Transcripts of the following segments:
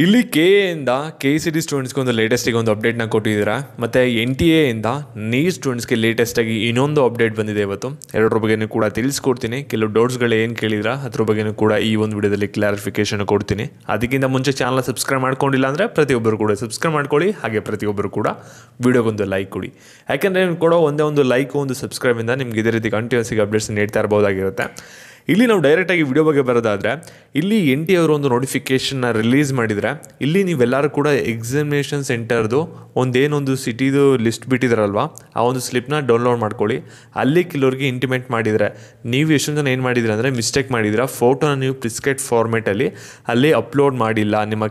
ಇಲ್ಲಿ ಕೆಎಯಿಂದ KCT ಸ್ಟೂಡೆಂಟ್ಸ್ಗೆ ಒಂದು ಲೇಟೆಸ್ಟಿಗೆ ಒಂದು ಅಪ್ಡೇಟ್ನ ಕೊಟ್ಟಿದ್ದೀರಾ. ಮತ್ತು NTA ಇಂದ ನೀಟ್ ಸ್ಟೂಡೆಂಟ್ಸ್ಗೆ ಲೇಟೆಸ್ಟಾಗಿ ಇನ್ನೊಂದು ಅಪ್ಡೇಟ್ ಬಂದಿದೆ ಇವತ್ತು. ಎರಡರ ಬಗ್ಗೆನೂ ಕೂಡ ತಿಳಿಸ್ಕೊಡ್ತೀನಿ. ಕೆಲವು ಡೌಟ್ಸ್ಗಳು ಏನು ಕೇಳಿದ್ರ ಅದ್ರ ಬಗ್ಗೆನೂ ಕೂಡ ಈ ಒಂದು ವಿಡಿಯೋದಲ್ಲಿ ಕ್ಲಾರಿಫಿಕೇಶನ್ ಕೊಡ್ತೀನಿ. ಅದಕ್ಕಿಂತ ಮುಂಚೆ ಚಾನಲ್ ಸಬ್ಸ್ಕ್ರೈಬ್ ಮಾಡ್ಕೊಂಡಿಲ್ಲ ಅಂದರೆ ಪ್ರತಿಯೊಬ್ಬರು ಕೂಡ ಸಬ್ಸ್ಕ್ರೈಬ್ ಮಾಡ್ಕೊಳ್ಳಿ. ಹಾಗೆ ಪ್ರತಿಯೊಬ್ಬರು ಕೂಡ ವಿಡಿಯೋಗೊಂದು ಲೈಕ್ ಕೊಡಿ. ಯಾಕೆಂದರೆ ನೀವು ಕೊಡೋ ಒಂದೇ ಒಂದು ಲೈಕ್ ಒಂದು ಸಬ್ಸ್ಕ್ರೈಬಿಂದ ನಿಮ್ಗೆ ಇದೇ ರೀತಿ ಕಂಟಿನ್ಯೂಸ್ ಅಪ್ಡೇಟ್ಸ್ ನೀಡ್ತಾ ಇರ್ಬೋದಾಗಿರುತ್ತೆ. ಇಲ್ಲಿ ನಾವು ಡೈರೆಕ್ಟಾಗಿ ವಿಡಿಯೋ ಬಗ್ಗೆ ಬರೋದಾದರೆ ಇಲ್ಲಿ NTA ಅವರು ಒಂದು ನೋಟಿಫಿಕೇಷನ್ನ ರಿಲೀಸ್ ಮಾಡಿದರೆ ಇಲ್ಲಿ ನೀವೆಲ್ಲರೂ ಕೂಡ ಎಕ್ಸಾಮಿನೇಷನ್ ಸೆಂಟರ್ದು ಒಂದೇನೊಂದು ಸಿಟಿದು ಲಿಸ್ಟ್ ಬಿಟ್ಟಿದ್ದಾರಲ್ವ ಆ ಒಂದು ಸ್ಲಿಪ್ನ ಡೌನ್ಲೋಡ್ ಮಾಡ್ಕೊಳ್ಳಿ. ಅಲ್ಲಿ ಕೆಲವ್ರಿಗೆ ಇಂಟಿಮೇಟ್ ಮಾಡಿದರೆ ನೀವು ಎಷ್ಟೊಂದು ಜನ ಏನು ಮಾಡಿದ್ದೀರ ಅಂದರೆ ಮಿಸ್ಟೇಕ್ ಮಾಡಿದ್ದೀರಾ, ಫೋಟೋನ ನೀವು ಪ್ರಿಸ್ಕ್ರೈಬ್ ಫಾರ್ಮೇಟಲ್ಲಿ ಅಲ್ಲಿ ಅಪ್ಲೋಡ್ ಮಾಡಿಲ್ಲ ನಿಮ್ಮ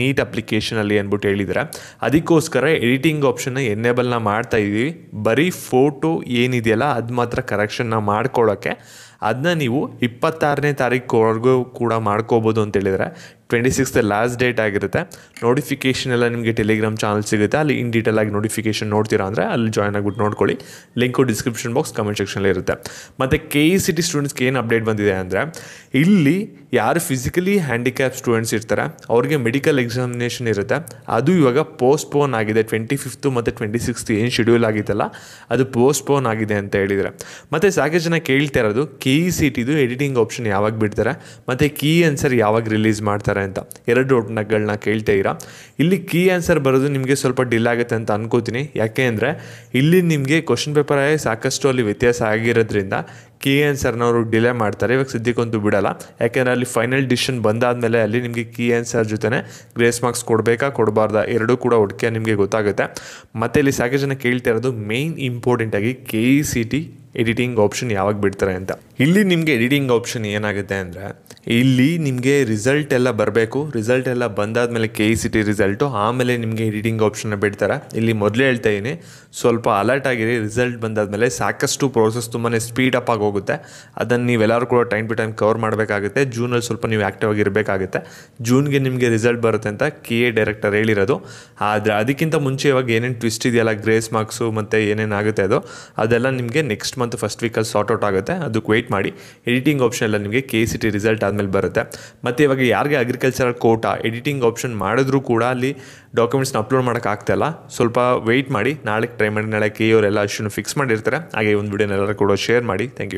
ನೀಟ್ ಅಪ್ಲಿಕೇಶನಲ್ಲಿ ಅಂದ್ಬಿಟ್ಟು ಹೇಳಿದರೆ ಅದಕ್ಕೋಸ್ಕರ ಎಡಿಟಿಂಗ್ ಆಪ್ಷನ್ನ ಎನೇಬಲ್ನ ಮಾಡ್ತಾ ಇದ್ದೀವಿ. ಬರೀ ಫೋಟೋ ಏನಿದೆಯಲ್ಲ ಅದು ಮಾತ್ರ ಕರೆಕ್ಷನ್ನ ಮಾಡ್ಕೊಳ್ಳೋಕ್ಕೆ ಅದನ್ನ ನೀವು 26ನೇ ತಾರೀಕುವರೆಗೂ ಕೂಡ ಮಾಡ್ಕೋಬೋದು ಅಂತ ಹೇಳಿದರೆ 26th ಲಾಸ್ಟ್ ಡೇಟ್ ಆಗಿರುತ್ತೆ. ನೋಟಿಫಿಕೇಷನ್ ಎಲ್ಲ ನಿಮಗೆ ಟೆಲಿಗ್ರಾಮ್ ಚಾನಲ್ ಸಿಗುತ್ತೆ, ಅಲ್ಲಿ ಇನ್ ಡೀಟೇಲ್ ಆಗಿ ನೋಟಿಫಿಕೇಷನ್ ನೋಡ್ತೀರಾ ಅಂದರೆ ಅಲ್ಲಿ ಜಾಯ್ನ್ ಆಗಿಬಿಟ್ಟು ನೋಡ್ಕೊಳ್ಳಿ. ಲಿಂಕು ಡಿಸ್ಕ್ರಿಪ್ಷನ್ ಬಾಕ್ಸ್ ಕಮೆಂಟ್ ಸೆಕ್ಷನಲ್ಲಿ ಇರುತ್ತೆ. ಮತ್ತು KCT ಸ್ಟೂಡೆಂಟ್ಸ್ಗೆ ಏನು ಅಪ್ಡೇಟ್ ಬಂದಿದೆ ಅಂದರೆ ಇಲ್ಲಿ ಯಾರು ಫಿಸಿಕಲಿ ಹ್ಯಾಂಡಿಕ್ಯಾಪ್ ಸ್ಟೂಡೆಂಟ್ಸ್ ಇರ್ತಾರೆ ಅವ್ರಿಗೆ ಮೆಡಿಕಲ್ ಎಕ್ಸಾಮಿನೇಷನ್ ಇರುತ್ತೆ. ಅದು ಇವಾಗ ಪೋಸ್ಟ್ಪೋನ್ ಆಗಿದೆ. 25th ಮತ್ತು 26th ಏನು ಶೆಡ್ಯೂಲ್ ಆಗಿತ್ತಲ್ಲ ಅದು ಪೋಸ್ಟ್ಪೋನ್ ಆಗಿದೆ ಅಂತ ಹೇಳಿದರೆ. ಮತ್ತು ಸಾಕಷ್ಟು ಜನ ಕೇಳ್ತಾ ಇರೋದು KCTದು ಎಡಿಟಿಂಗ್ ಆಪ್ಷನ್ ಯಾವಾಗ ಬಿಡ್ತಾರೆ ಮತ್ತು ಕೀ ಆನ್ಸರ್ ಯಾವಾಗ ರಿಲೀಸ್ ಮಾಡ್ತಾರೆ ಅಂತ ಎರಡು ಡೌಟ್ಗಳನ್ನ ಕೇಳ್ತಾ ಇರಾ. ಇಲ್ಲಿ ಕೀ ಆನ್ಸರ್ ಬರೋದು ನಿಮಗೆ ಸ್ವಲ್ಪ ಡಿಲೇ ಆಗುತ್ತೆ ಅಂತ ಅನ್ಕೋತೀನಿ. ಯಾಕೆ ಅಂದರೆ ಇಲ್ಲಿ ನಿಮಗೆ ಕ್ವಶನ್ ಪೇಪರ್ ಸಾಕಷ್ಟು ಅಲ್ಲಿ ವ್ಯತ್ಯಾಸ ಆಗಿರೋದ್ರಿಂದ ಕೀ ಆನ್ಸರ್ನ ಅವರು ಡಿಲೇ ಮಾಡ್ತಾರೆ. ಇವಾಗ ಸದ್ಯಕ್ಕಂತೂ ಬಿಡಲ್ಲ, ಯಾಕೆಂದರೆ ಅಲ್ಲಿ ಫೈನಲ್ ಡಿಸಿಷನ್ ಬಂದಾದಮೇಲೆ ಅಲ್ಲಿ ನಿಮಗೆ ಕೀ ಆನ್ಸರ್ ಜೊತೆ ಗ್ರೇಸ್ ಮಾರ್ಕ್ಸ್ ಕೊಡಬೇಕಾ ಕೊಡಬಾರ್ದಾ ಎರಡೂ ಕೂಡ ಒಟ್ಟಿಗೆ ನಿಮಗೆ ಗೊತ್ತಾಗುತ್ತೆ. ಮತ್ತು ಇಲ್ಲಿ ಸಾಕಷ್ಟು ಜನ ಕೇಳ್ತಾ ಇರೋದು ಮೇಯ್ನ್ ಇಂಪಾರ್ಟೆಂಟಾಗಿ KCT ಎಡಿಟಿಂಗ್ ಆಪ್ಷನ್ ಯಾವಾಗ ಬಿಡ್ತಾರೆ ಅಂತ. ಇಲ್ಲಿ ನಿಮಗೆ ಎಡಿಟಿಂಗ್ ಆಪ್ಷನ್ ಏನಾಗುತ್ತೆ ಅಂದರೆ ಇಲ್ಲಿ ನಿಮಗೆ ರಿಸಲ್ಟ್ ಎಲ್ಲ ಬರಬೇಕು. ರಿಸಲ್ಟ್ ಎಲ್ಲ ಬಂದಾದಮೇಲೆ KCT ರಿಸಲ್ಟು ಆಮೇಲೆ ನಿಮಗೆ ಎಡಿಟಿಂಗ್ ಆಪ್ಷನ್ನ ಬಿಡ್ತಾರೆ. ಇಲ್ಲಿ ಮೊದಲೇ ಹೇಳ್ತಾ ಇದ್ದೀನಿ, ಸ್ವಲ್ಪ ಅಲರ್ಟ್ ಆಗಿರಿ. ರಿಸಲ್ಟ್ ಬಂದಾದಮೇಲೆ ಸಾಕಷ್ಟು ಪ್ರೋಸೆಸ್ ತುಂಬಾ ಸ್ಪೀಡಪ್ ಆಗಿ ಹೋಗುತ್ತೆ. ಅದನ್ನು ನೀವೆಲ್ಲರೂ ಕೂಡ ಟೈಮ್ ಟು ಟೈಮ್ ಕವರ್ ಮಾಡಬೇಕಾಗುತ್ತೆ. ಜೂನಲ್ಲಿ ಸ್ವಲ್ಪ ನೀವು ಆ್ಯಕ್ಟಿವ್ ಆಗಿರಬೇಕಾಗುತ್ತೆ. ಜೂನ್ಗೆ ನಿಮಗೆ ರಿಸಲ್ಟ್ ಬರುತ್ತೆ ಅಂತ KA ಡೈರೆಕ್ಟರ್ ಹೇಳಿರೋದು. ಆದರೆ ಅದಕ್ಕಿಂತ ಮುಂಚೆ ಇವಾಗ ಏನೇನು ಟ್ವಿಸ್ಟ್ ಇದೆಯಲ್ಲ ಗ್ರೇಸ್ ಮಾರ್ಕ್ಸು ಮತ್ತು ಏನೇನಾಗುತ್ತೆ ಅದೆಲ್ಲ ನಿಮಗೆ ನೆಕ್ಸ್ಟ್ ಮಂತ್ ಫಸ್ಟ್ ವೀಕಲ್ಲಿ ಸಾರ್ಟ್ ಔಟ್ ಆಗುತ್ತೆ. ಅದಕ್ಕೆ ವೆಯ್ಟ್ ಮಾಡಿ. ಎಡಿಟಿಂಗ್ ಆಪ್ಷನ್ ಎಲ್ಲ ನಿಮಗೆ KCT ರಿಸಲ್ಟ್ ಆದಮೇಲೆ ಬರುತ್ತೆ. ಮತ್ತು ಇವಾಗ ಯಾರಿಗೆ ಅಗ್ರಿಕಲ್ಚರಲ್ ಕೋಟಾ ಎಡಿಟಿಂಗ್ ಆಪ್ಷನ್ ಮಾಡಿದ್ರೂ ಕೂಡ ಅಲ್ಲಿ ಡಾಕ್ಯುಮೆಂಟ್ಸ್ನ ಅಪ್ಲೋಡ್ ಮಾಡೋಕ್ಕಾಗ್ತಾಯಿಲ್ಲ. ಸ್ವಲ್ಪ ವೆಯ್ಟ್ ಮಾಡಿ, ನಾಳೆ ಟ್ರೈ ಮಾಡಿ. ನಾಳೆ KA ಅವರೆಲ್ಲ ಅಷ್ಟನ್ನು ಫಿಕ್ಸ್ ಮಾಡಿರ್ತಾರೆ. ಹಾಗೆ ಒಂದು ವಿಡಿಯೋನೆಲ್ಲರೂ ಕೂಡ ಶೇರ್ ಮಾಡಿ. Thank you.